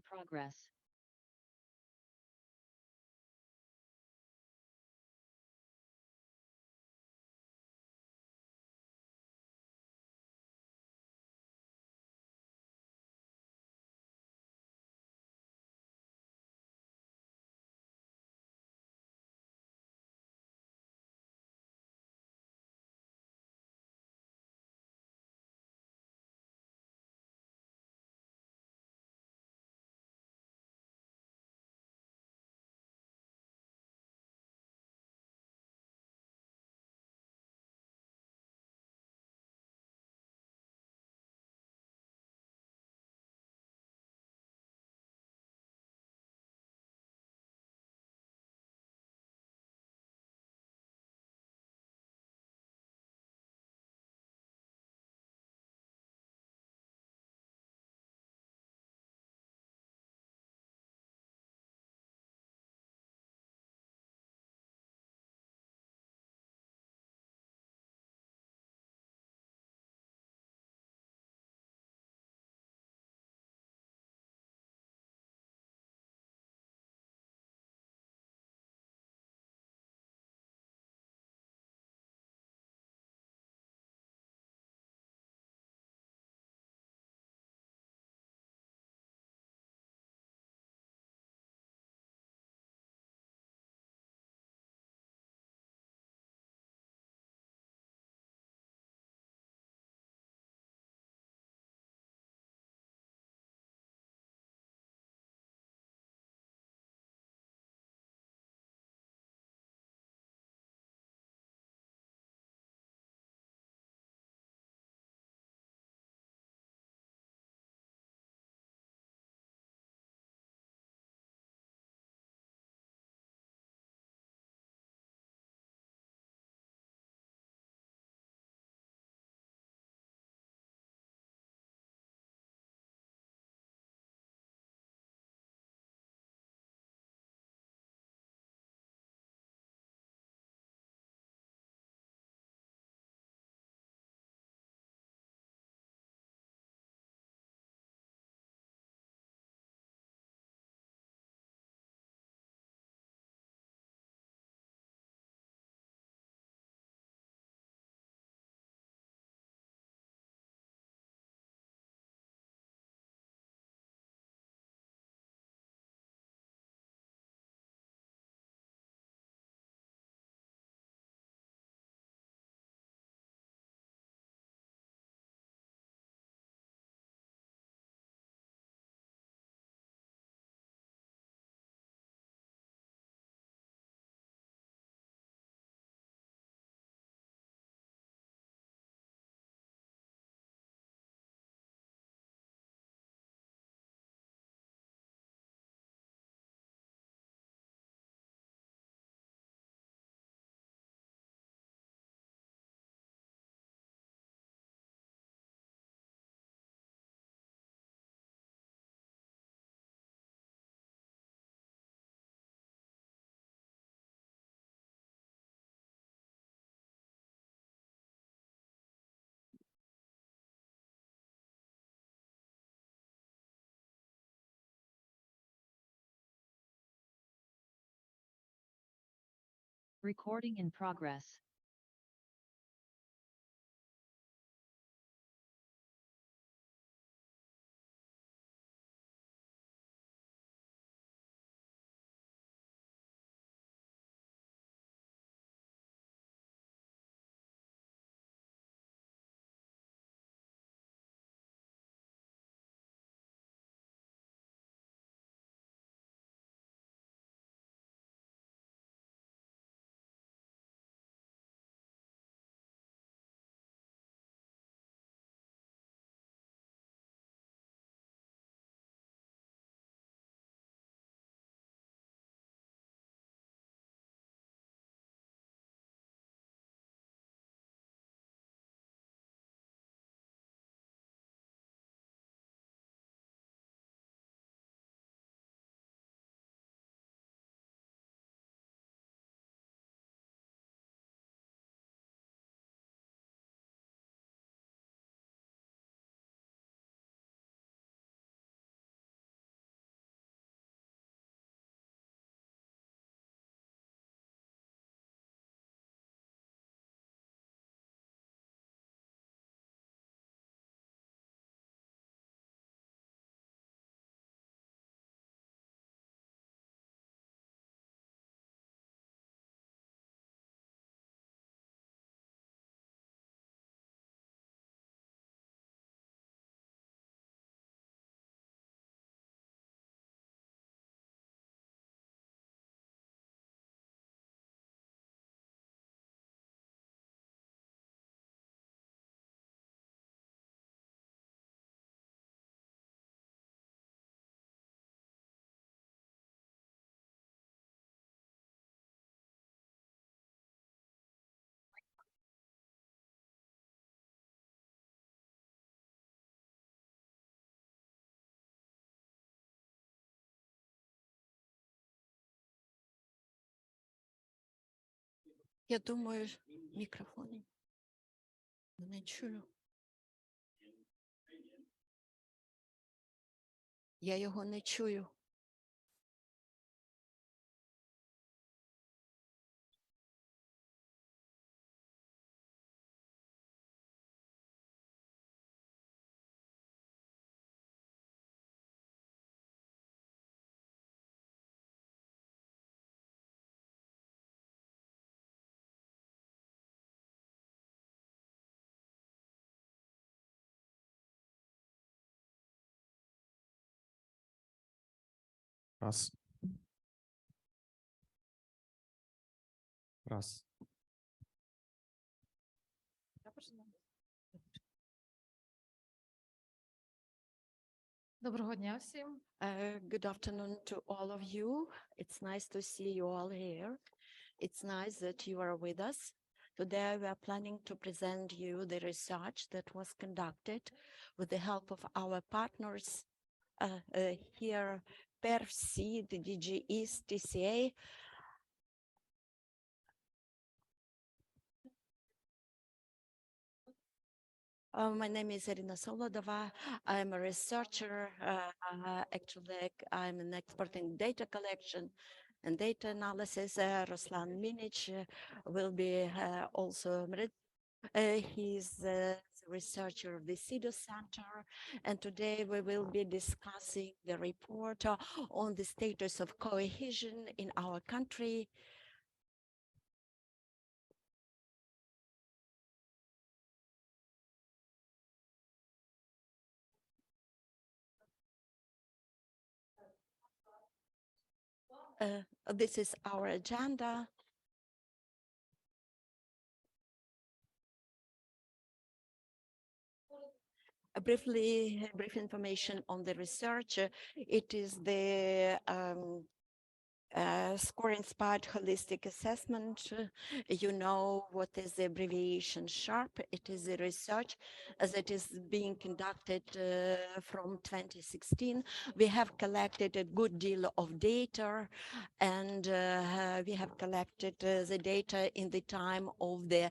progress. Recording in progress. Я думаю, мікрофон. Не чую. Я його не чую. Раз. Раз. Доброго дня всім. Good afternoon to all of you. It's nice to see you all here. It's nice that you are with us. Today we are planning to present you the research that was conducted with the help of our partners here, PERC, the DG East, TCA. My name is Irina Solodova. I'm a researcher. Actually, I'm an expert in data collection and data analysis. Ruslan Minic will be also. He's a researcher of the CEDO Center, and today we will be discussing the report on the status of cohesion in our country. This is our agenda. Brief information on the research. It is the score-inspired holistic assessment. You know what is the abbreviation SHARP. It is a research that is being conducted from 2016. We have collected a good deal of data, and we have collected the data in the time of the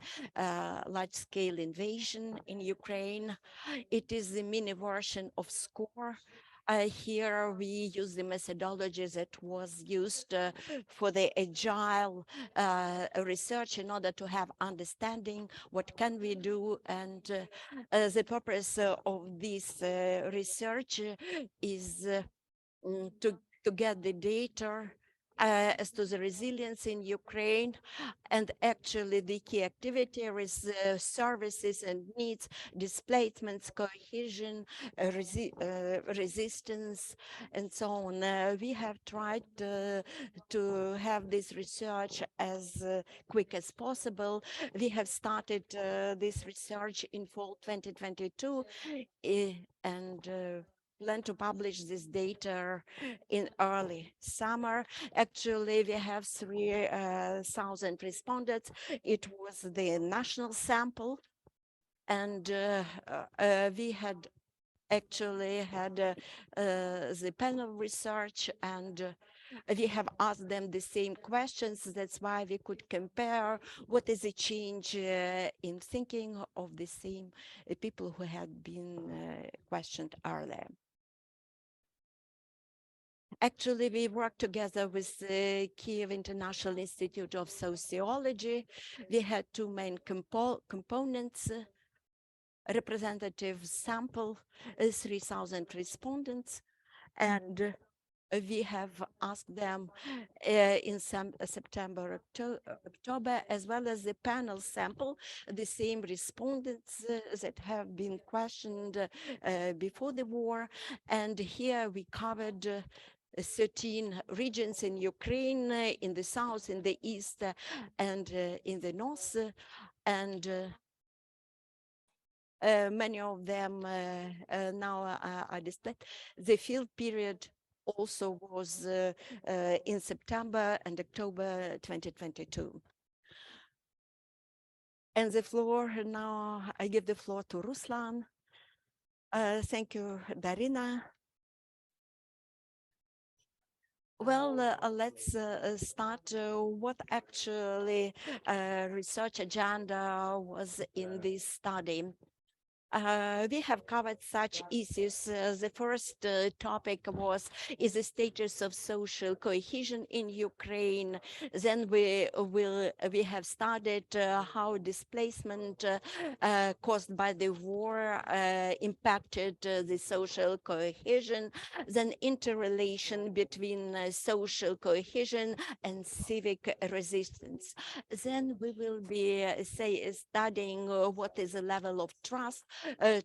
large-scale invasion in Ukraine. It is the mini version of SCORE. Here we use the methodology that was used for the agile research in order to have understanding what can we do, and the purpose of this research is to get the data as to the resilience in Ukraine, and actually the key activity is services and needs, displacements, cohesion, resistance, and so on. We have tried to have this research as quick as possible. We have started this research in fall 2022, and plan to publish this data in early summer. Actually, we have 3,000 respondents. It was the national sample, and we had actually had the panel research, and we have asked them the same questions. That's why we could compare what is the change in thinking of the same people who had been questioned earlier. Actually, we worked together with the Kiev International Institute of Sociology. We had two main components. Representative sample, 3,000 respondents, and we have asked them in September, October, as well as the panel sample, the same respondents that have been questioned before the war. And here we covered 13 regions in Ukraine, in the south, in the east, and in the north. And many of them now are displayed. The field period also was in September and October 2022. And the floor now, I give the floor to Ruslan. Thank you, Darina. Well, let's start what actually research agenda was in this study. We have covered such issues. The first topic was is the status of social cohesion in Ukraine. Then we have studied how displacement caused by the war impacted the social cohesion. Then interrelation between social cohesion and civic resistance. Then we will be studying what is the level of trust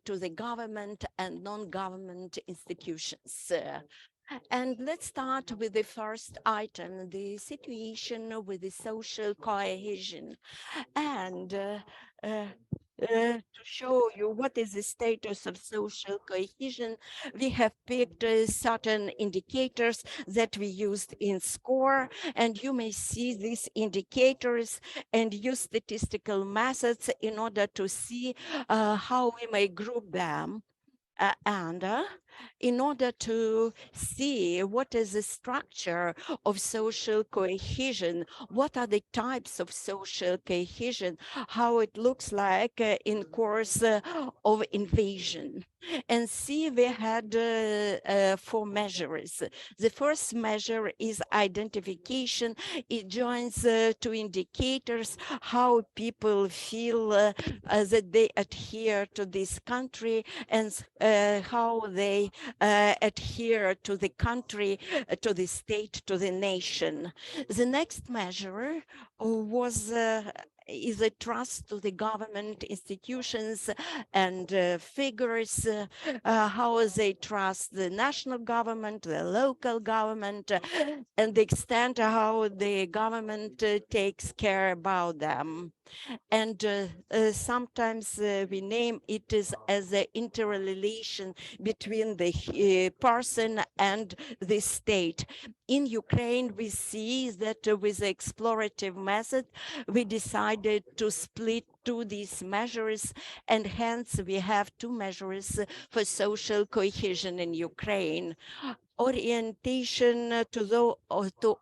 to the government and non-government institutions. And let's start with the first item, the situation with the social cohesion. And uh, to show you what is the status of social cohesion, we have picked certain indicators that we used in SCORE, and you may see these indicators and use statistical methods in order to see how we may group them. And in order to see what is the structure of social cohesion, what are the types of social cohesion, how it looks like in course of invasion. And see, we had four measures. The first measure is identification. It joins two indicators, how people feel that they adhere to this country and how they adhere to the country, to the state, to the nation. The next measure was is a trust to the government institutions and figures, how they trust the national government, the local government, and the extent how the government takes care about them. And sometimes we name it as an interrelation between the person and the state. In Ukraine, we see that with the explorative method, we decided to split to these measures, and hence we have two measures for social cohesion in Ukraine. Orientation to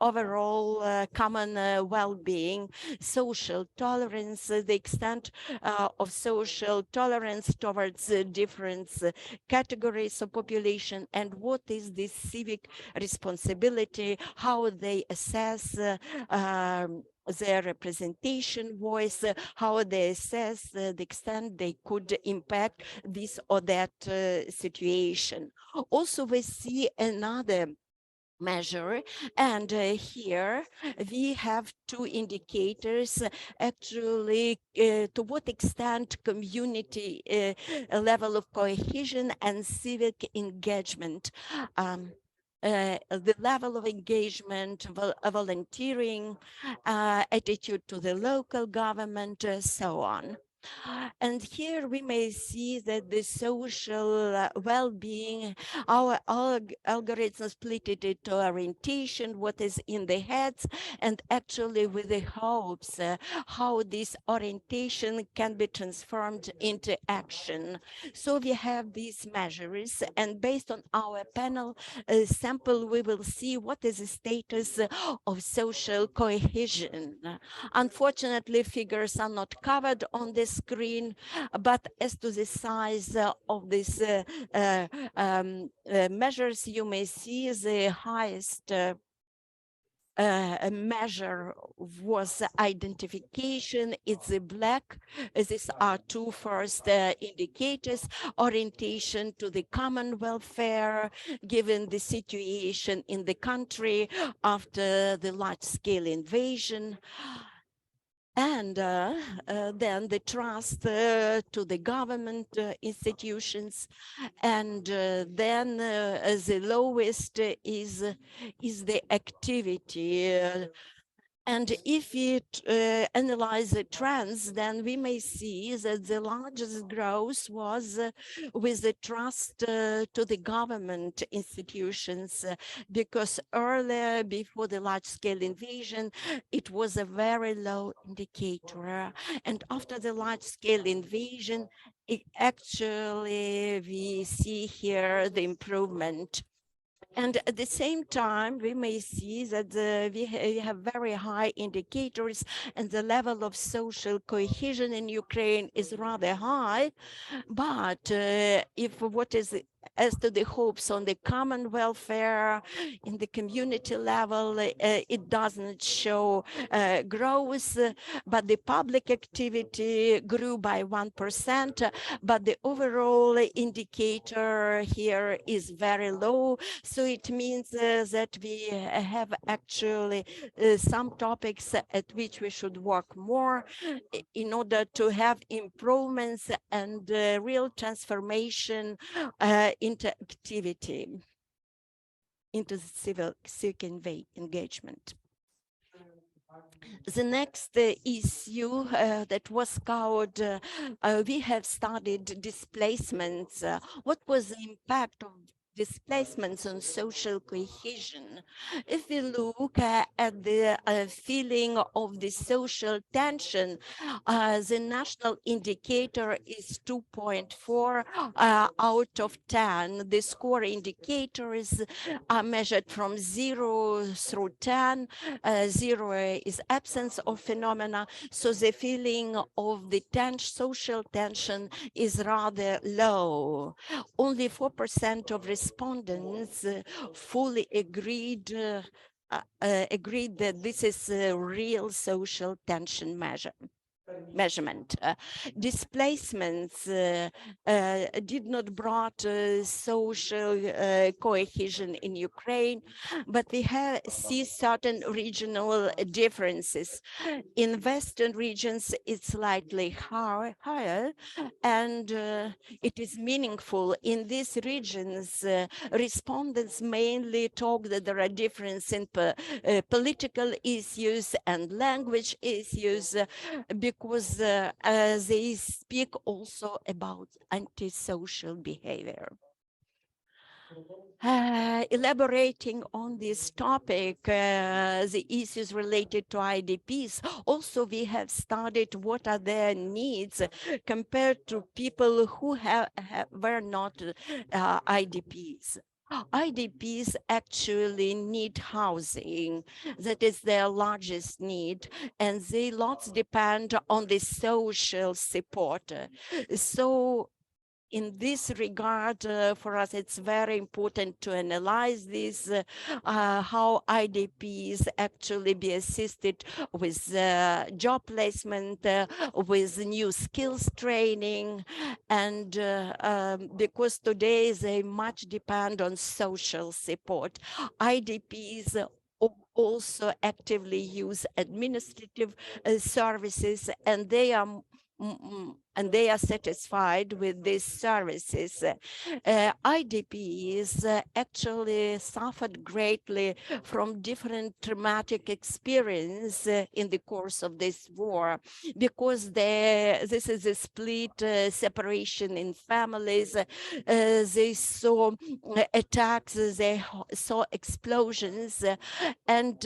overall common well-being, social tolerance, the extent of social tolerance towards different categories of population, and what is the civic responsibility, how they assess their representation voice, how they assess the extent they could impact this or that situation. Also, we see another measure, and here we have two indicators actually to what extent community level of cohesion and civic engagement, the level of engagement, volunteering, attitude to the local government, so on. And here we may see that the social well-being, our algorithms split it into orientation, what is in the heads, and actually with the hopes, how this orientation can be transformed into action. So we have these measures, and based on our panel sample, we will see what is the status of social cohesion. Unfortunately, figures are not covered on the screen, but as to the size of these measures, you may see the highest measure was identification. It's the black. These are two first indicators: orientation to the common welfare, given the situation in the country after the large-scale invasion, and then the trust to the government institutions, and then the lowest is the activity. And if we analyze the trends, then we may see that the largest growth was with the trust to the government institutions, because earlier, before the large-scale invasion, it was a very low indicator. And after the large-scale invasion, we see here the improvement. And at the same time, we may see that we have very high indicators and the level of social cohesion in Ukraine is rather high. But if what is as to the hopes on the common welfare in the community level, it doesn't show growth, but the public activity grew by 1%, but the overall indicator here is very low. So it means that we have actually some topics at which we should work more in order to have improvements and real transformation into activity, into civic engagement. The next issue that was covered, we have studied displacements. What was the impact of displacements on social cohesion? If we look at the feeling of the social tension, the national indicator is 2.4 out of 10. The score indicators are measured from 0 through 10. 0 is absence of phenomena, so the feeling of the social tension is rather low. Only 4% of respondents fully agreed that this is a real social tension measurement. Displacements did not brought social cohesion in Ukraine, but we see certain regional differences. In Western regions, it's slightly higher, and it is meaningful. In these regions, respondents mainly talk that there are differences in political issues and language issues, because they speak also about antisocial behavior. Elaborating on this topic, the issues related to IDPs, also we have studied what are their needs compared to people who were not IDPs. IDPs actually need housing. That is their largest need, and they lots depend on the social support. So in this regard, for us, it's very important to analyze this, how IDPs actually be assisted with job placement, with new skills training, and because today they much depend on social support. IDPs also actively use administrative services, and they are satisfied with these services. IDPs actually suffered greatly from different traumatic experience in the course of this war, because this is a split separation in families. They saw attacks, they saw explosions, and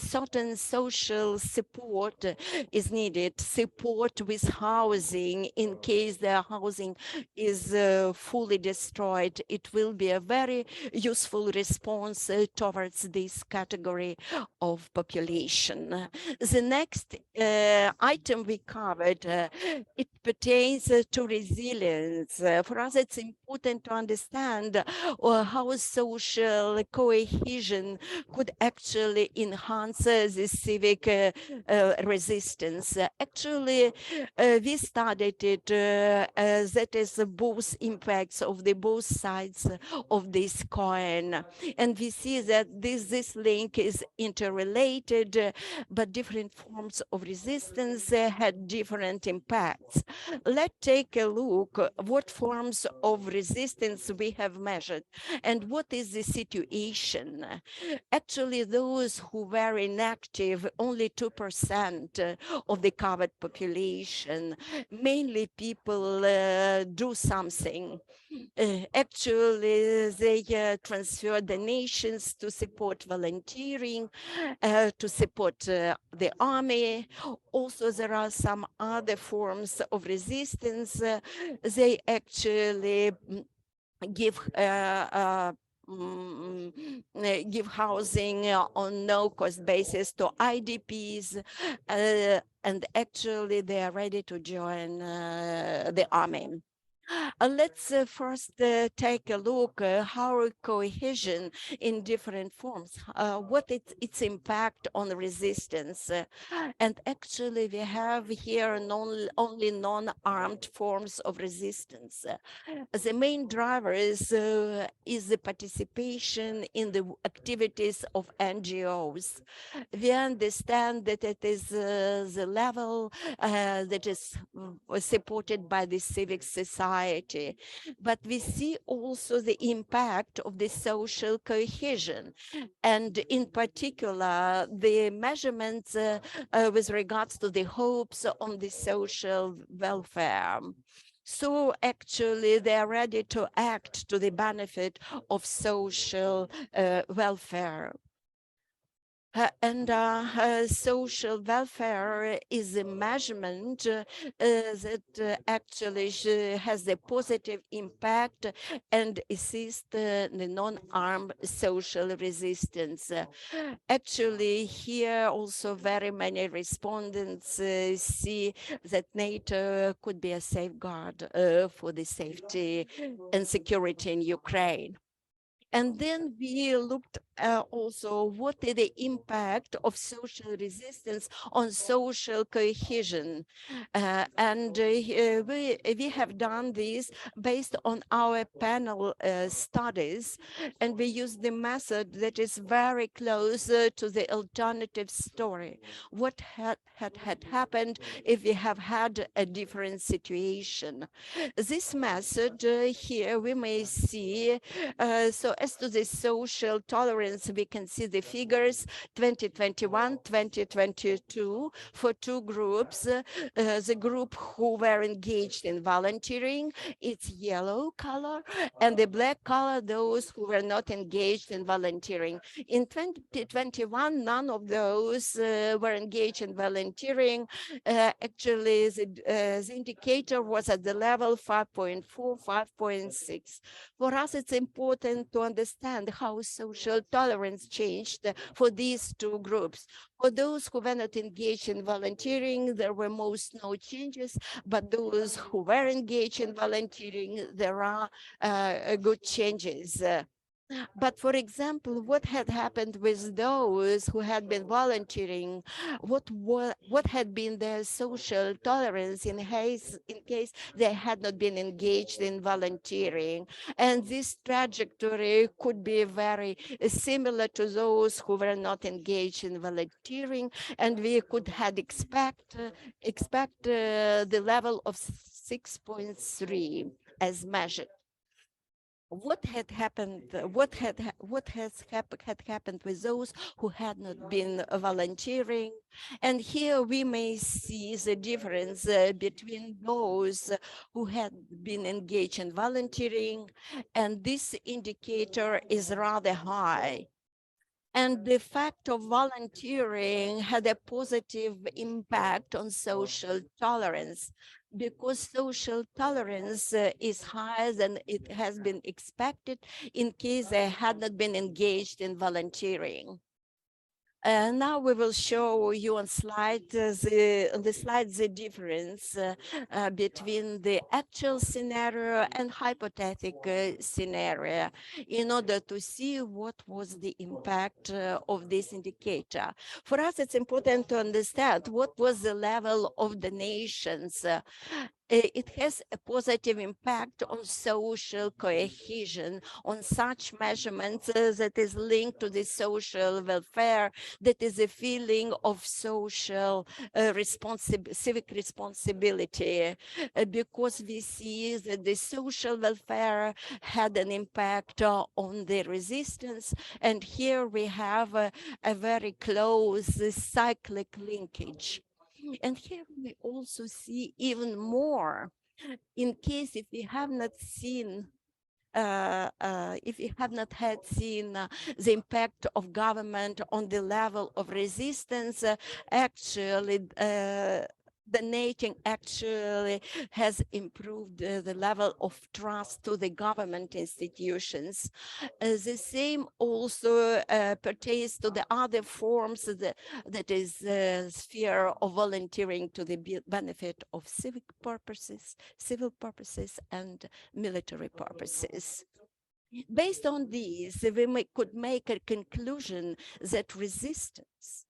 certain social support is needed, support with housing in case their housing is fully destroyed. It will be a very useful response towards this category of population. The next item we covered, it pertains to resilience. For us, it's important to understand how social cohesion could actually enhance the civic resistance. Actually, we studied it, that is both impacts of the both sides of this coin. And we see that this link is interrelated, but different forms of resistance had different impacts. Let's take a look what forms of resistance we have measured and what is the situation. Actually, those who were inactive, only 2% of the covered population, mainly people do something. Actually, they transfer donations to support volunteering, to support the army. Also, there are some other forms of resistance. They actually give give housing on no-cost basis to IDPs, and actually they are ready to join the army. Let's first take a look how cohesion in different forms, what its impact on resistance. And actually we have here only non-armed forms of resistance. The main driver is the participation in the activities of NGOs. We understand that it is the level that is supported by the civic society, but we see also the impact of the social cohesion, and in particular the measurements with regards to the hopes on the social welfare. So actually they are ready to act to the benefit of social welfare. And social welfare is a measurement that actually has a positive impact and assist the non-armed social resistance. Actually, here also very many respondents see that NATO could be a safeguard for the safety and security in Ukraine. And then we looked also what is the impact of social resistance on social cohesion. We have done this based on our panel studies, and we use the method that is very close to the alternative story. What had happened if we have had a different situation? This method here we may see, so as to the social tolerance, we can see the figures 2021, 2022 for two groups. The group who were engaged in volunteering, it's yellow color, and the black color, those who were not engaged in volunteering. In 2021, none of those were engaged in volunteering. Actually, the indicator was at the level 5.4, 5.6. For us, it's important to understand how social tolerance changed for these two groups. For those who were not engaged in volunteering, there were most no changes, but those who were engaged in volunteering, there are good changes. But for example, what had happened with those who had been volunteering? What had been their social tolerance in case they had not been engaged in volunteering? And this trajectory could be very similar to those who were not engaged in volunteering, and we could had expect the level of 6.3 as measured. What had happened, had happened with those who had not been volunteering? And here we may see the difference between those who had been engaged in volunteering, and this indicator is rather high. And the fact of volunteering had a positive impact on social tolerance, because social tolerance is higher than it has been expected in case they had not been engaged in volunteering. Now we will show you on on the slide the difference between the actual scenario and hypothetical scenario in order to see what was the impact of this indicator. For us, it's important to understand what was the level of the nations. It has a positive impact on social cohesion, on such measurements that is linked to the social welfare, that is a feeling of social civic responsibility, because we see that the social welfare had an impact on the resistance. And here we have a very close cyclic linkage. And here we also see even more. In case if we have not seen if we have not had seen the impact of government on the level of resistance, actually the nation actually has improved the level of trust to the government institutions. The same also pertains to the other forms that is sphere of volunteering to the benefit of civil purposes and military purposes. Based on these, could make a conclusion that resistance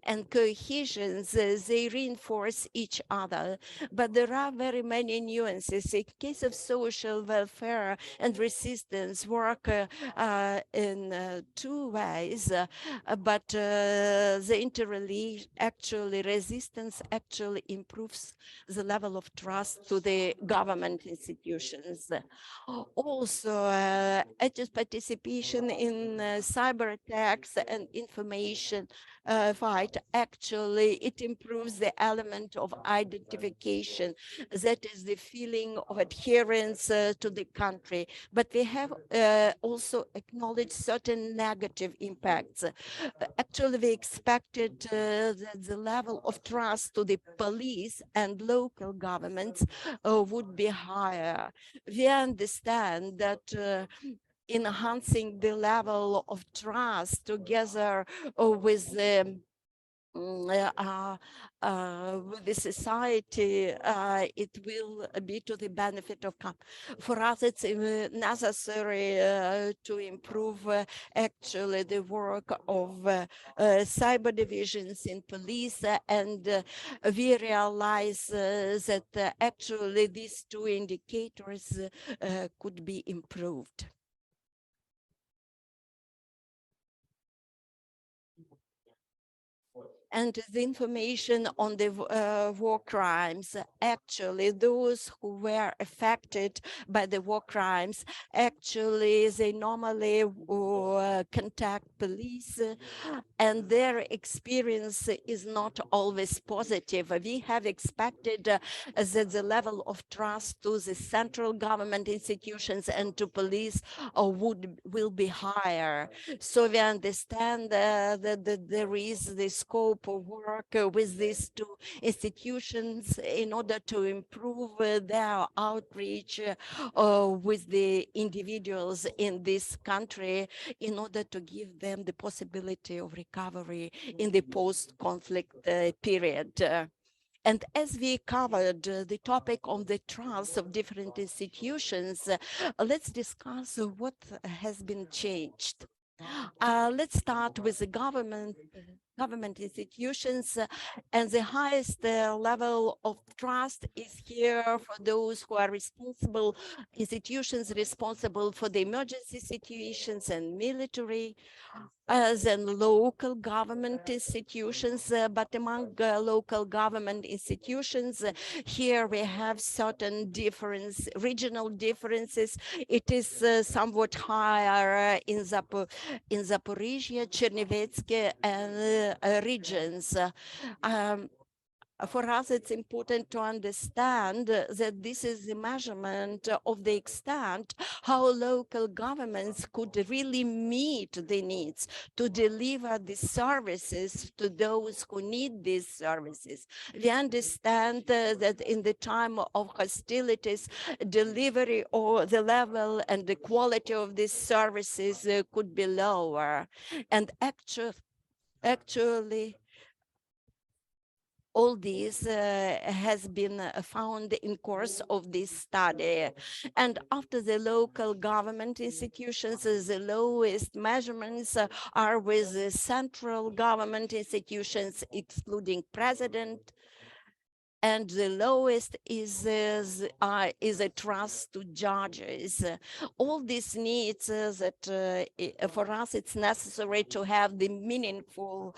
and cohesions, they reinforce each other. But there are very many nuances. In case of social welfare and resistance work in two ways, but the interrelation, actually resistance actually improves the level of trust to the government institutions. Also, active participation in cyber attacks and information fight, actually, it improves the element of identification. That is the feeling of adherence to the country. But we have also acknowledged certain negative impacts. Actually, we expected that the level of trust to the police and local governments would be higher. We understand that enhancing the level of trust together with the with the society, it will be to the benefit of for us. It's necessary to improve actually the work of cyber divisions in police, and we realize that actually these two indicators could be improved. And the information on the war crimes, actually those who were affected by the war crimes, actually they normally contact police, and their experience is not always positive. We have expected that the level of trust to the central government institutions and to police will be higher. So we understand that there is the scope of work with these two institutions in order to improve their outreach with the individuals in this country, in order to give them the possibility of recovery in the post-conflict period. And as we covered the topic on the trust of different institutions, let's discuss what has been changed. Let's start with the government institutions, and the highest level of trust is here for those who are responsible, institutions responsible for the emergency situations and military, then local government institutions, but among local government institutions, here we have certain regional differences. It is somewhat higher in Zaporizhia, Chernivtsi, and regions. Um, for us, it's important to understand that this is the measurement of the extent how local governments could really meet the needs to deliver the services to those who need these services. We understand that in the time of hostilities, delivery or the level and the quality of these services could be lower. And actually, all this has been found in course of this study. And after the local government institutions, the lowest measurements are with the central government institutions, excluding president, and the lowest is a trust to judges. All this needs that for us it's necessary to have the meaningful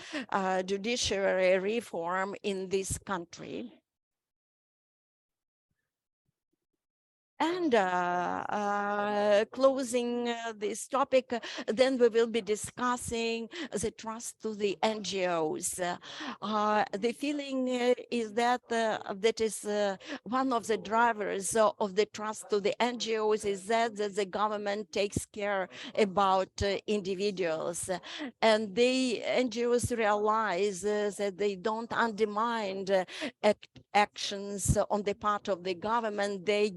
judiciary reform in this country. And closing this topic, then we will be discussing the trust to the NGOs. The feeling is that that is one of the drivers of the trust to the NGOs is that the government takes care about individuals, and the NGOs realize that they don't undermine actions on the part of the government. They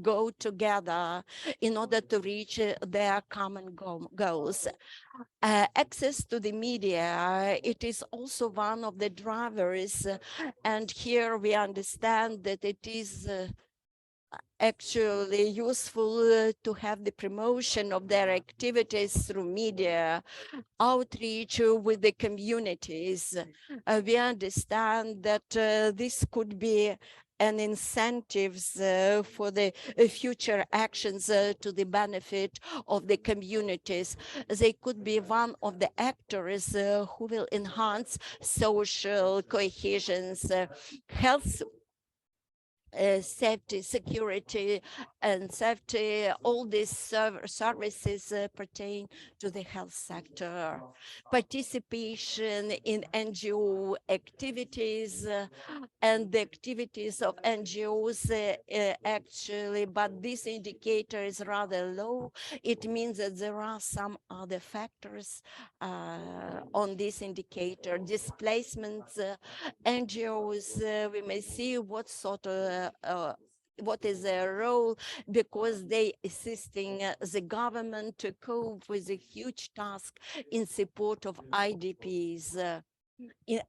go together in order to reach their common goals. Access to the media, it is also one of the drivers, and here we understand that it is actually useful to have the promotion of their activities through media, outreach with the communities. We understand that this could be an incentives for the future actions to the benefit of the communities. They could be one of the actors who will enhance social cohesion, health safety, security, and safety. All these services pertain to the health sector. Participation in NGO activities and the activities of NGOs actually, but this indicator is rather low. It means that there are some other factors on this indicator. Displacements, NGOs, we may see what sort of what is their role, because they assisting the government to cope with a huge task in support of IDPs.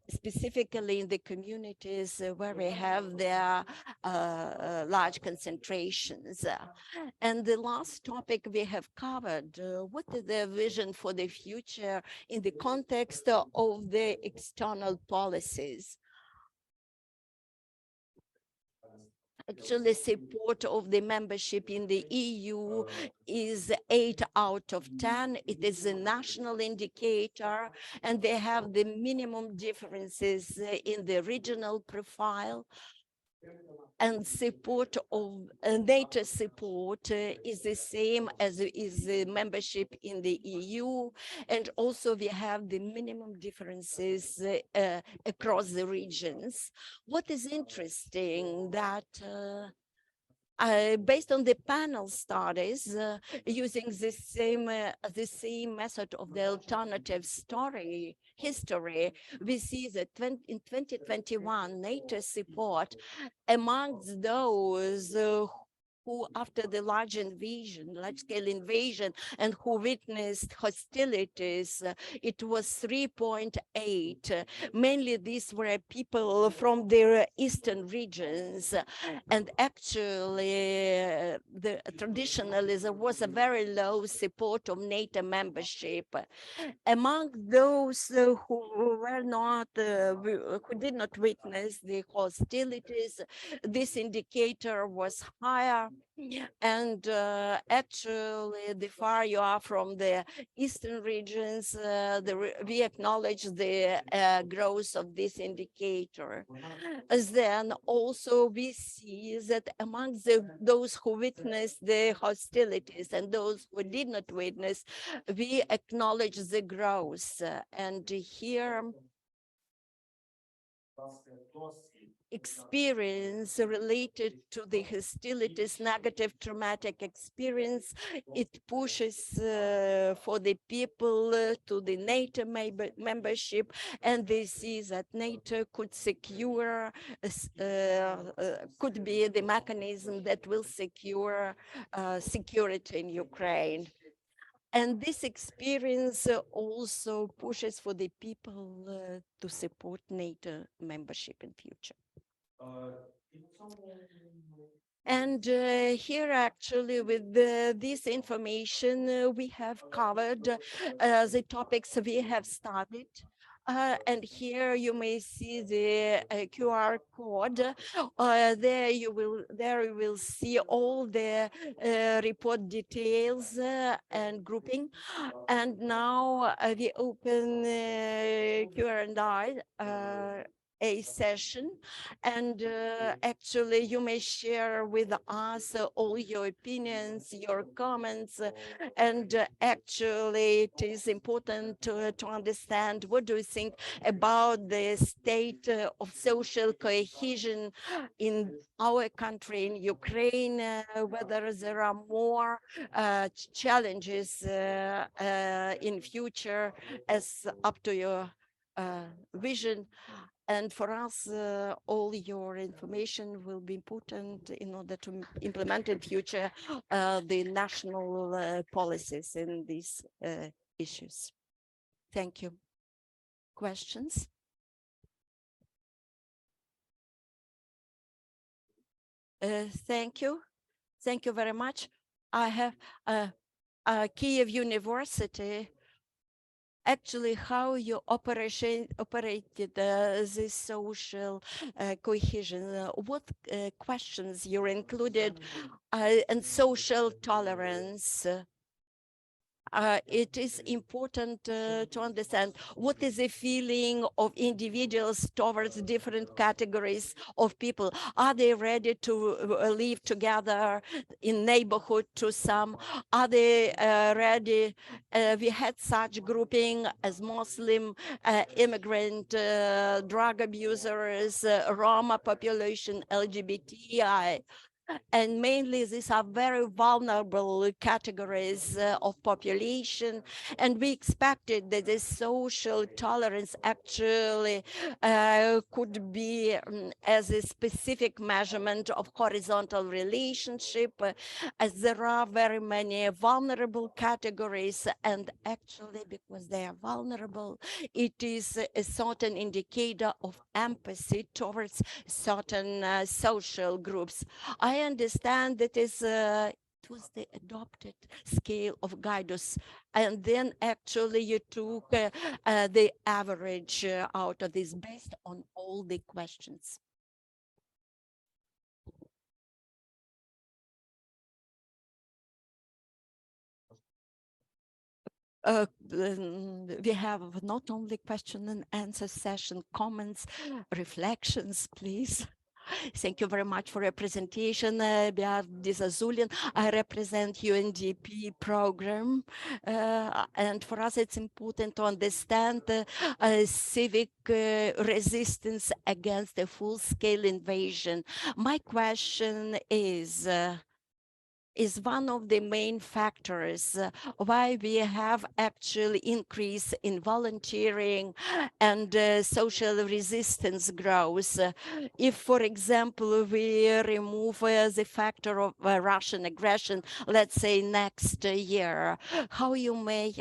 Specifically in the communities where we have their large concentrations. And the last topic we have covered, what is their vision for the future in the context of the external policies? Actually, support of the membership in the EU is 8 out of 10. It is a national indicator, and they have the minimum differences in the regional profile. And support of NATO support is the same as is the membership in the EU, and also we have the minimum differences across the regions. What is interesting that based on the panel studies, using the same method of the alternative story history, we see that in 2021, NATO support amongst those who after the large-scale invasion, and who witnessed hostilities, it was 3.8. Mainly these were people from their eastern regions. And actually, traditionally, there was a very low support of NATO membership. Among those who were not, who did not witness the hostilities, this indicator was higher. And actually, the far you are from the eastern regions, we acknowledge the growth of this indicator. Then also we see that among those who witnessed the hostilities and those who did not witness, we acknowledge the growth. And here, experience related to the hostilities, negative traumatic experience, it pushes for the people to the NATO membership, and they see that NATO could secure, could be the mechanism that will secure security in Ukraine. And this experience also pushes for the people to support NATO membership in future. And here actually with this information, we have covered the topics we have studied. And here you may see the QR code. There you will see all the report details and grouping. And now we open Q&A. Q&A session, and actually you may share with us all your opinions, your comments, and actually it is important to understand what do you think about the state of social cohesion in our country, in Ukraine, whether there are more challenges in future as up to your vision. And for us, all your information will be important in order to implement in future the national policies in these issues. Thank you. Questions? Thank you. Thank you very much. I have Kiev University. Actually, how you operated this social cohesion? What questions you included, and social tolerance? It is important to understand what is the feeling of individuals towards different categories of people. Are they ready to live together in neighborhood to some? Are they ready? We had such grouping as Muslim, immigrant, drug abusers, Roma population, LGBTI, and mainly these are very vulnerable categories of population, and we expected that the social tolerance actually could be as a specific measurement of horizontal relationship, as there are very many vulnerable categories, and actually because they are vulnerable, it is a certain indicator of empathy towards certain social groups. I understand that it was the adopted scale of guidance, and then actually you took the average out of this based on all the questions. We have not only question and answer session, comments, reflections, please. Thank you very much for your presentation, Beatriz Azulian. I represent UNDP program, and for us it's important to understand civic resistance against a full-scale invasion. My question is one of the main factors why we have actually increase in volunteering and social resistance grows. If, for example, we remove the factor of Russian aggression, let's say next year, how you may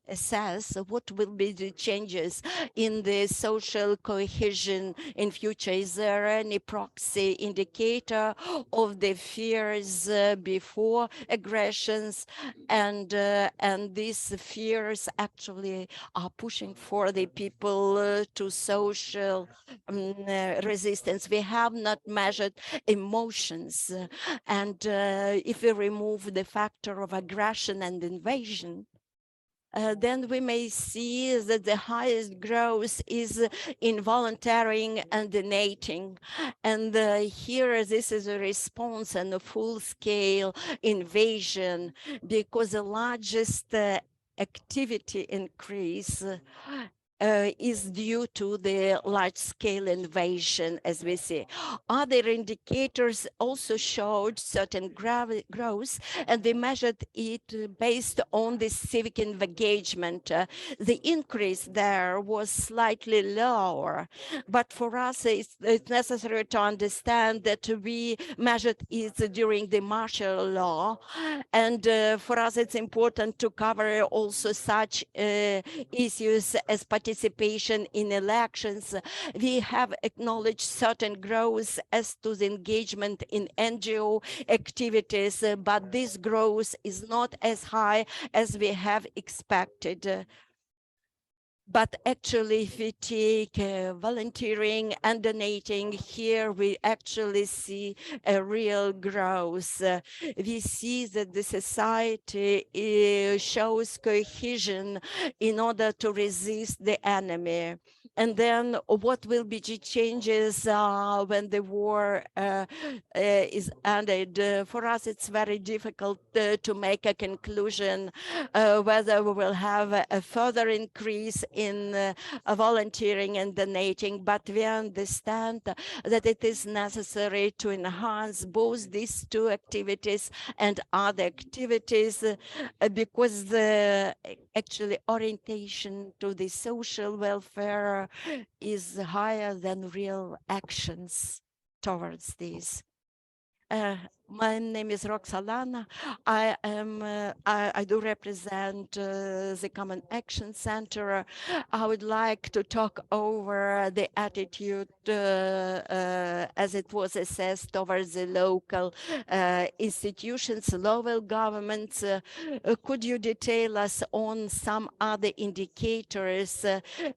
assess what will be the changes in the social cohesion in future? Is there any proxy indicator of the fears before aggressions, and these fears actually are pushing for the people to social resistance? We have not measured emotions, and if we remove the factor of aggression and invasion, then we may see that the highest growth is in volunteering and donating. And here, this is a response and a full-scale invasion, because the largest activity increase is due to the large-scale invasion, as we see. Other indicators also showed certain growth, and they measured it based on the civic engagement. The increase there was slightly lower, but for us, it's necessary to understand that we measured it during the martial law, and for us, it's important to cover also such issues as participation in elections. We have acknowledged certain growth as to the engagement in NGO activities, but this growth is not as high as we have expected. But actually, if we take volunteering and donating, here we actually see a real growth. We see that the society shows cohesion in order to resist the enemy. and then what will be the changes when the war is ended? For us, it's very difficult to make a conclusion whether we will have a further increase in volunteering and donating, but we understand that it is necessary to enhance both these two activities and other activities because the actually orientation to the social welfare is higher than real actions towards these. Uh, my name is Roxalana. I do represent the Common Action Center. I would like to talk over the attitude as it was assessed towards the local institutions, local governments. Could you detail us on some other indicators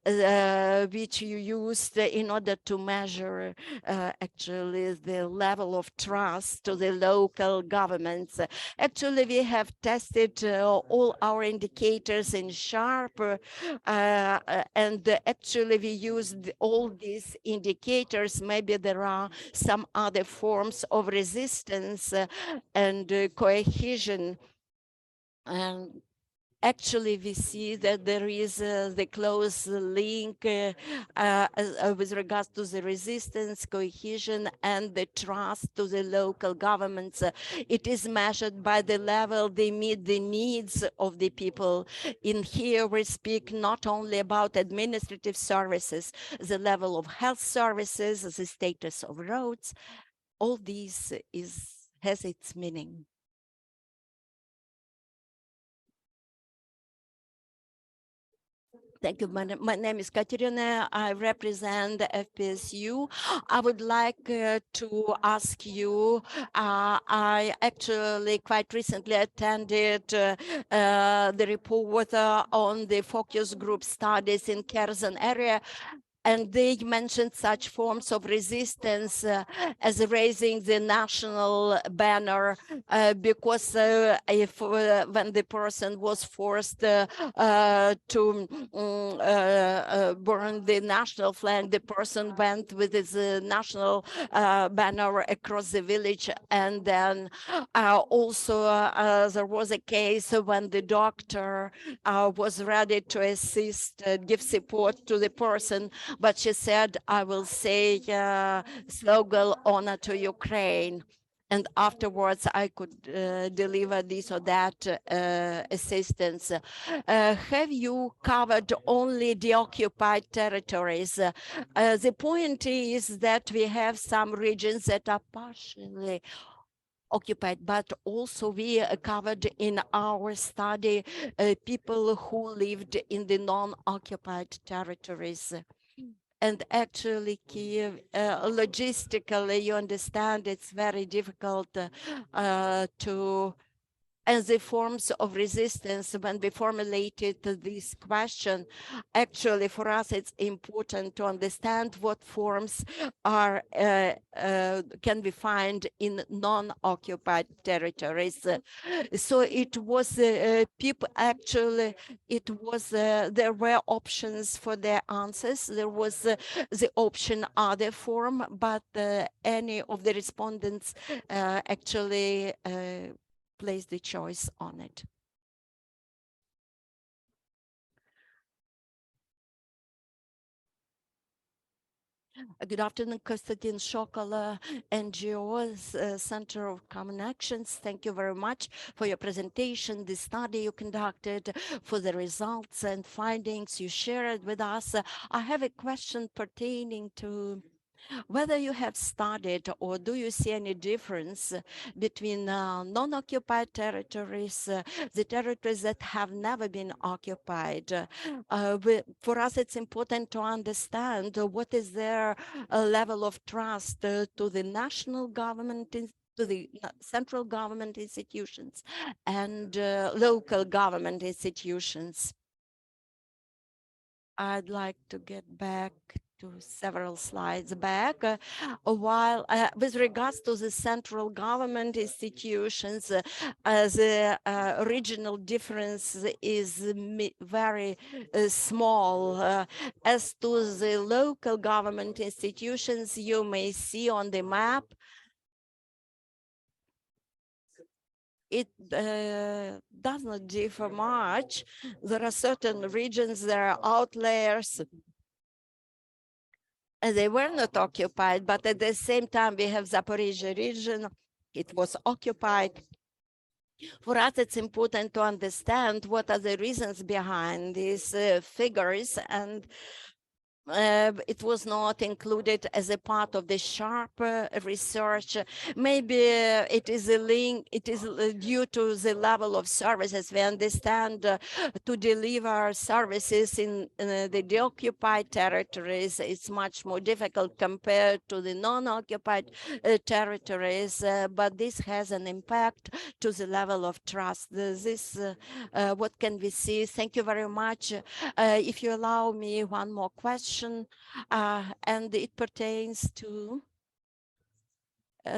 which you used in order to measure actually the level of trust to the local governments? Actually, we have tested all our indicators in Sharp, and actually we used all these indicators. Maybe there are some other forms of resistance and cohesion. And actually, we see that there is the close link with regards to the resistance, cohesion, and the trust to the local governments. It is measured by the level they meet the needs of the people. In here, we speak not only about administrative services, the level of health services, the status of roads. All these has its meaning. Thank you. My name is Katerina. I represent the FPSU. I would like to ask you, I actually quite recently attended the report on the focus group studies in Kherson area, and they mentioned such forms of resistance as raising the national banner because if when the person was forced to burn the national flag, the person went with his national banner across the village. And then also there was a case when the doctor was ready to assist, give support to the person, but she said, I will say slogan, honor to Ukraine. And afterwards, I could deliver this or that assistance. Have you covered only the occupied territories? The point is that we have some regions that are partially occupied, but also we covered in our study people who lived in the non-occupied territories. And actually, Kiev, logistically, you understand, it's very difficult to and the forms of resistance. When we formulated this question, actually for us it's important to understand what forms are can be found in non-occupied territories. So it was people actually, it was there were options for their answers. There was the option other form, but any of the respondents actually place the choice on it. Good afternoon, Konstantin Shokola, NGOs, Center of Common Actions. Thank you very much for your presentation, the study you conducted, for the results and findings you shared with us. I have a question pertaining to whether you have studied or do you see any difference between non-occupied territories, the territories that have never been occupied. For us, it's important to understand what is their level of trust to the national government, to the central government institutions and local government institutions. I'd like to get back to several slides back. While with regards to the central government institutions, the regional difference is very small. As to the local government institutions, you may see on the map, it does not differ much. There are certain regions, there are outliers, and they were not occupied, but at the same time, we have Zaporizhia region. It was occupied. For us, it's important to understand what are the reasons behind these figures, and it was not included as a part of the sharp research. Maybe it is a link, it is due to the level of services. We understand to deliver services in the deoccupied territories, it's much more difficult compared to the non-occupied territories, but this has an impact to the level of trust. This, what can we see? Thank you very much. If you allow me one more question, and it pertains to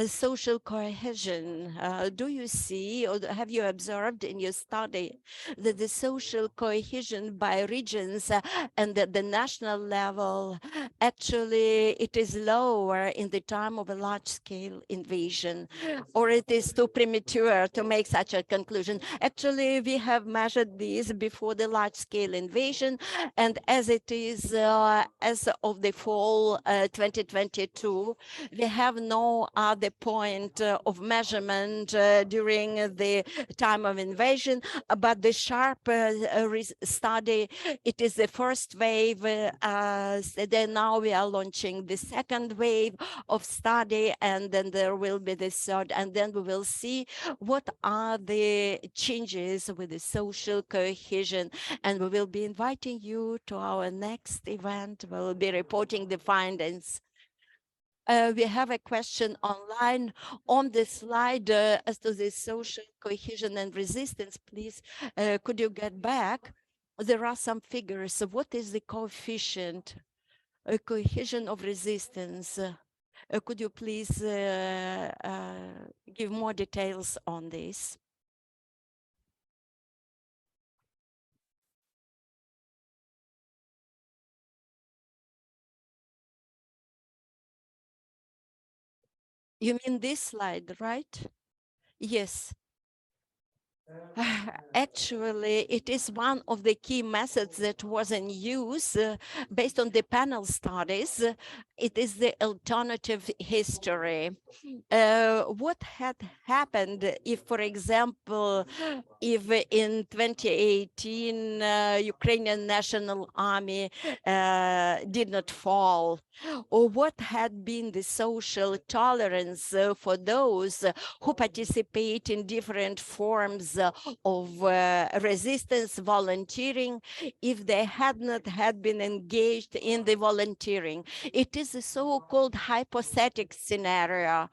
social cohesion. Do you see, or have you observed in your study that the social cohesion by regions and at the national level, actually it is lower in the time of a large-scale invasion, or it is too premature to make such a conclusion? Actually, we have measured this before the large-scale invasion, and as it is as of the fall 2022, we have no other point of measurement during the time of invasion, but the sharp study, it is the first wave. Then now we are launching the second wave of study, and then there will be the third, and then we will see what are the changes with the social cohesion, and we will be inviting you to our next event. We will be reporting the findings. We have a question online on the slide as to the social cohesion and resistance. Please, could you get back? There are some figures. So what is the coefficient, cohesion of resistance? Could you please give more details on this? You mean this slide, right? Yes. Actually, it is one of the key methods that was in use based on the panel studies. It is the alternative history. What had happened if, for example, if in 2018 Ukrainian National Army did not fall, or what had been the social tolerance for those who participate in different forms of resistance volunteering if they had not had been engaged in the volunteering. It is a so-called hypothetic scenario,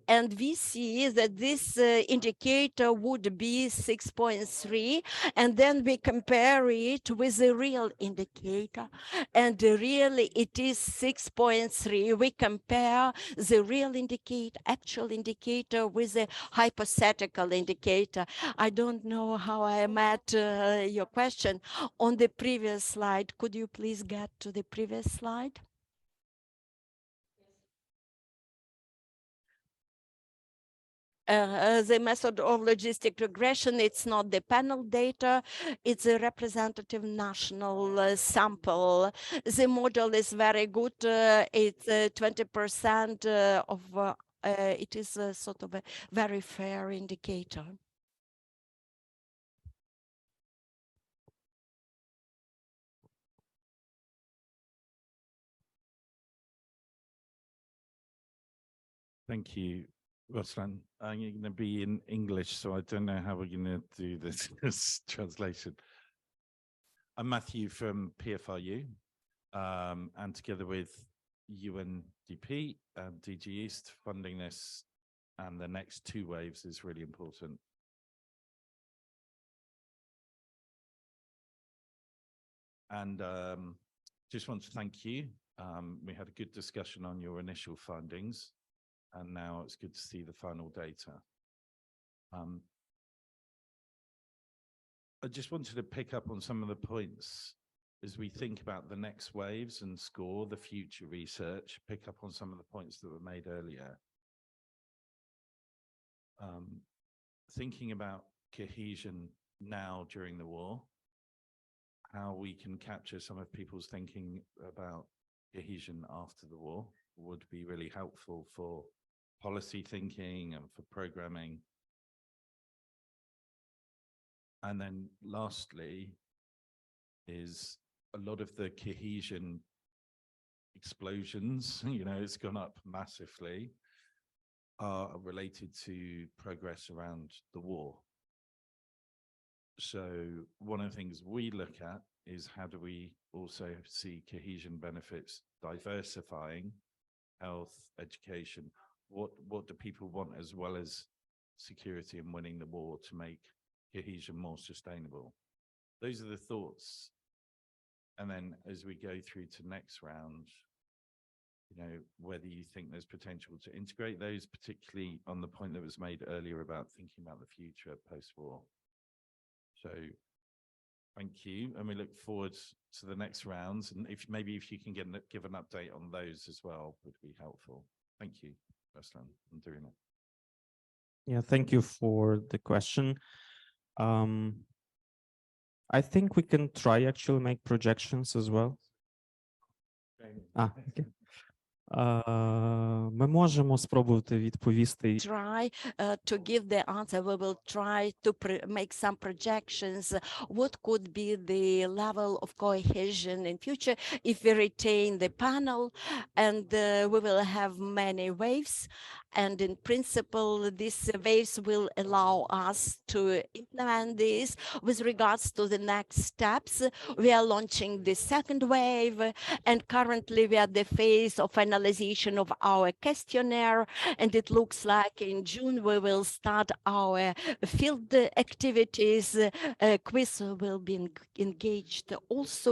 and we see that this indicator would be 6.3, and then we compare it with the real indicator, and really it is 6.3. We compare the real indicator, actual indicator, with the hypothetical indicator. I don't know how I met your question. On the previous slide, could you please get to the previous slide? The method of logistic regression, it's not the panel data, it's a representative national sample. The model is very good. It's 20% of, it is a sort of a very fair indicator. Thank you, Ruslan. I'm going to be in English, so I don't know how we're going to do this translation. I'm Matthew from PFRU, and together with UNDP and DG East, funding this and the next two waves is really important. And just want to thank you We had a good discussion on your initial findings, and now it's good to see the final data. I just wanted to pick up on some of the points as we think about the next waves and score the future research, pick up on some of the points that were made earlier. Thinking about cohesion now during the war, how we can capture some of people's thinking about cohesion after the war would be really helpful for policy thinking and for programming. And then lastly is a lot of the cohesion explosions, it's gone up massively, are related to progress around the war. So one of the things we look at is how do we also see cohesion benefits diversifying health, education? What do people want as well as security and winning the war to make cohesion more sustainable? Those are the thoughts. And then as we go through to next round, whether you think there's potential to integrate those, particularly on the point that was made earlier about thinking about the future post-war. So thank you. And we look forward to the next rounds. And if you can give an update on those as well, would be helpful. Thank you, Ruslan and Darina. Yeah, thank you for the question. I think we can try actually make projections as well. Okay. Ми можемо спробувати відповісти. Try to give the answer. We will try to make some projections. What could be the level of cohesion in future if we retain the panel, and we will have many waves. And in principle, these waves will allow us to implement this. With regards to the next steps, we are launching the second wave, and currently we are at the phase of finalization of our questionnaire, and it looks like in June we will start our field activities. Quiz will be engaged also.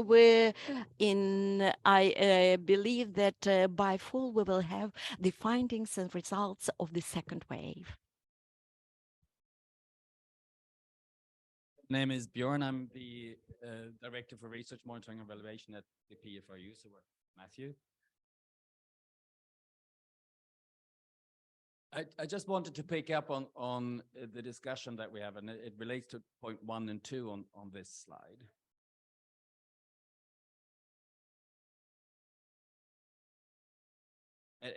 I believe that by fall we will have the findings and results of the second wave. Name is Bjorn. I'm the Director for Research Monitoring and Evaluation at the PFRU, so we're Matthew. I just wanted to pick up on the discussion that we have, and it relates to point 1 and 2 on this slide.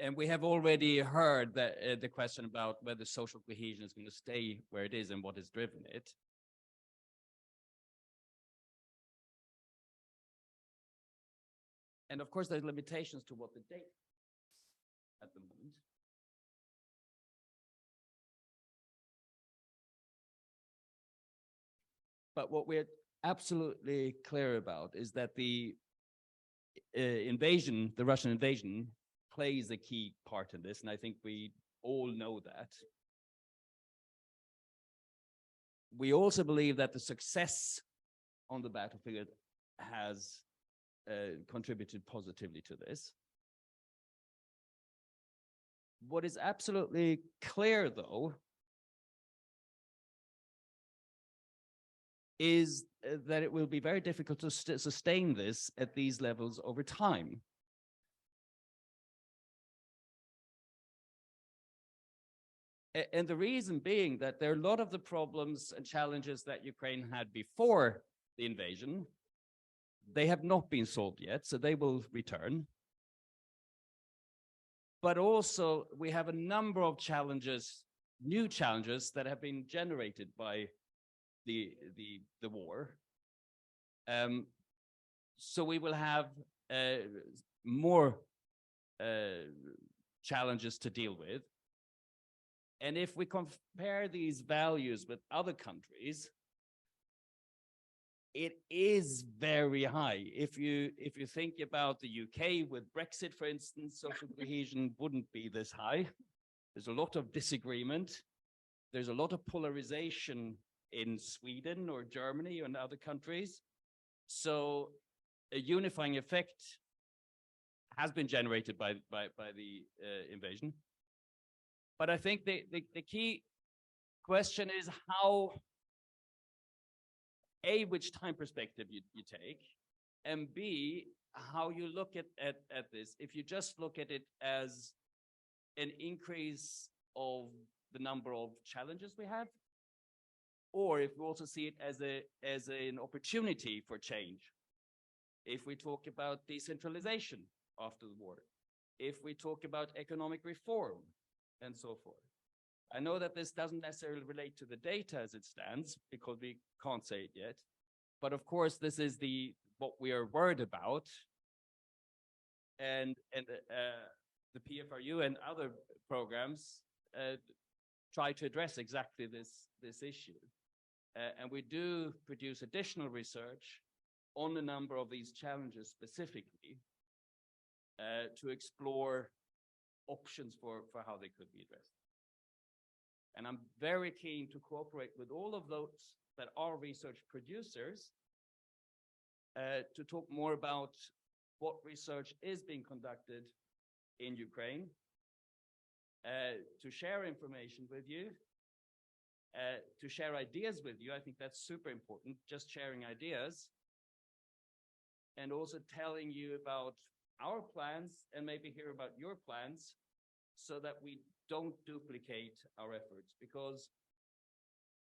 And we have already heard that the question about whether social cohesion is going to stay where it is and what has driven it. And of course, there's limitations to what the data is at the moment. But what we're absolutely clear about is that the invasion, the Russian invasion, plays a key part in this, and I think we all know that. We also believe that the success on the battlefield has contributed positively to this. What is absolutely clear, though, is that it will be very difficult to sustain this at these levels over time. And the reason being that there are a lot of the problems and challenges that Ukraine had before the invasion, they have not been solved yet, so they will return. But also we have a number of challenges, new challenges that have been generated by the war. So we will have more challenges to deal with. And if we compare these values with other countries, it is very high. If you think about the UK with Brexit, for instance, social cohesion wouldn't be this high. There's a lot of disagreement. There's a lot of polarization in Sweden or Germany and other countries. So a unifying effect has been generated by the invasion. But I think the key question is how, A, which time perspective you take, and B, how you look at this. If you just look at it as an increase of the number of challenges we have, or if we also see it as an opportunity for change. If we talk about decentralization after the war, if we talk about economic reform, and so forth. I know that this doesn't necessarily relate to the data as it stands, because we can't say it yet. But of course, this is what we are worried about. And the PFRU and other programs try to address exactly this issue. And we do produce additional research on a number of these challenges specifically to explore options for how they could be addressed. And I'm very keen to cooperate with all of those that are research producers to talk more about what research is being conducted in Ukraine, to share information with you, to share ideas with you. I think that's super important, just sharing ideas, and also telling you about our plans and maybe hear about your plans so that we don't duplicate our efforts. Because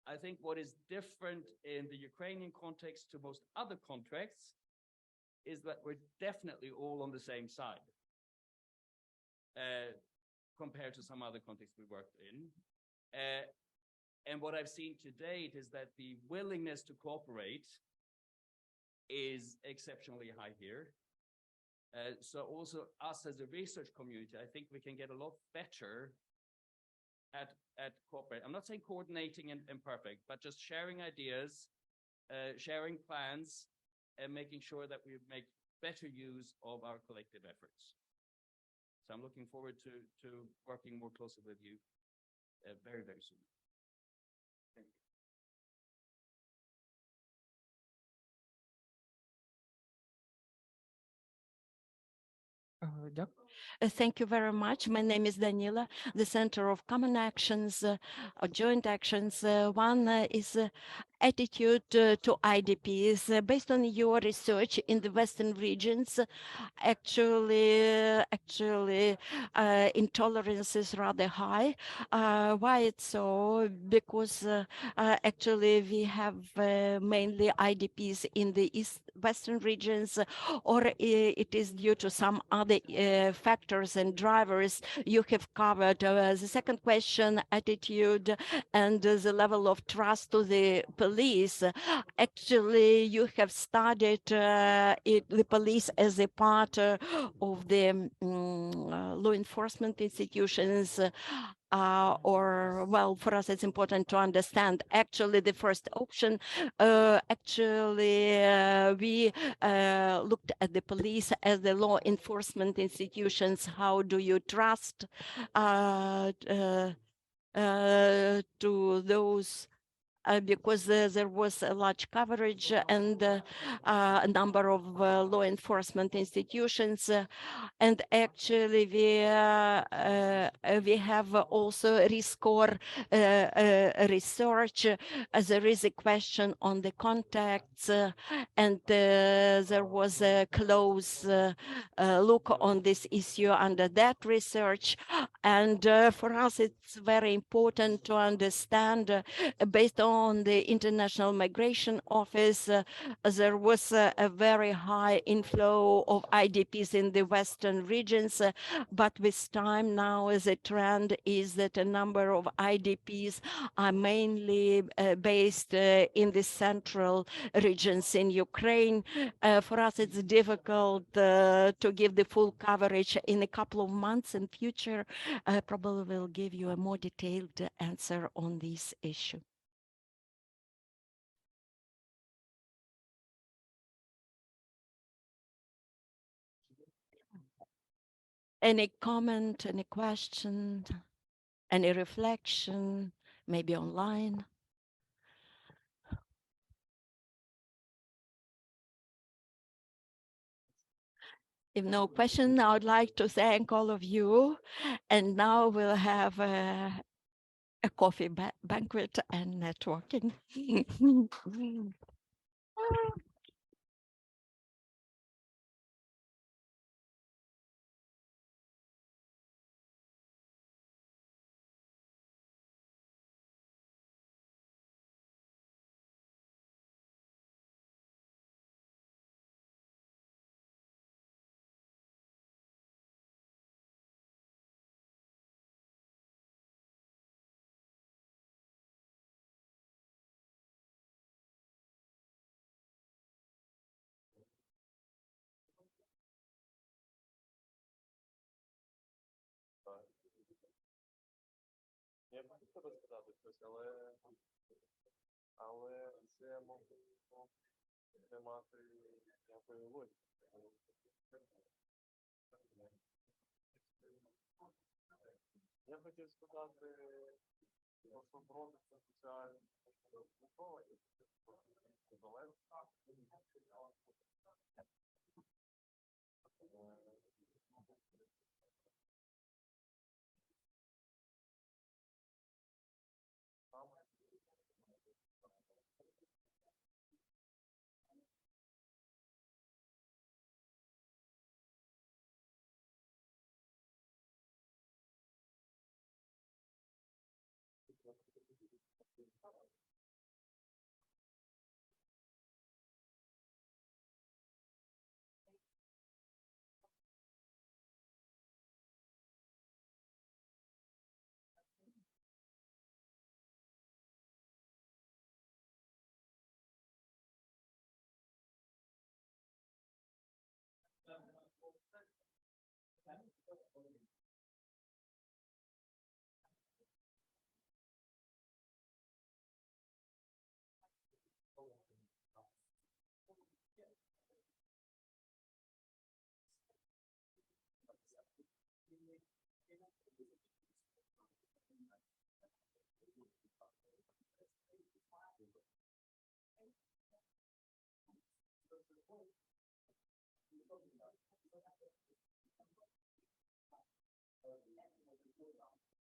I think what is different in the Ukrainian context to most other contexts is that we're definitely all on the same side compared to some other contexts we worked in. And what I've seen to date is that the willingness to cooperate is exceptionally high here. So also us as a research community, I think we can get a lot better at cooperating. I'm not saying coordinating and perfect, but just sharing ideas, sharing plans, and making sure that we make better use of our collective efforts. So I'm looking forward to working more closely with you very, very soon. Thank you. Дякую. Thank you very much. My name is Danila, the Center of Common Actions, or Joint Actions. One is attitude to IDPs. Based on your research in the Western regions, actually intolerance is rather high. Why it's so? Because actually we have mainly IDPs in the Western regions, or it is due to some other factors and drivers you have covered. The second question, attitude and the level of trust to the police. Actually, you have studied the police as a part of the law enforcement institutions. Or, well, for us, it's important to understand actually the first option. We looked at the police as the law enforcement institutions. How do you trust to those? Because there was a large coverage and a number of law enforcement institutions. And actually, we have also rescore research. There is a question on the contacts, and there was a close look on this issue under that research. And for us, it's very important to understand, based on the International Migration Office, there was a very high inflow of IDPs in the Western regions, but with time now, the trend is that a number of IDPs are mainly based in the central regions in Ukraine. For us, it's difficult to give the full coverage. In a couple of months in future, I probably will give you a more detailed answer on this issue. Any comment, any question, any reflection, maybe online? If no question, I would like to thank all of you. And now we'll have a coffee banquet and networking. Я б хотів тебе сказати щось, але це може не мати ніякої логіки. Я хотів сказати, що боротися соціальне виховання,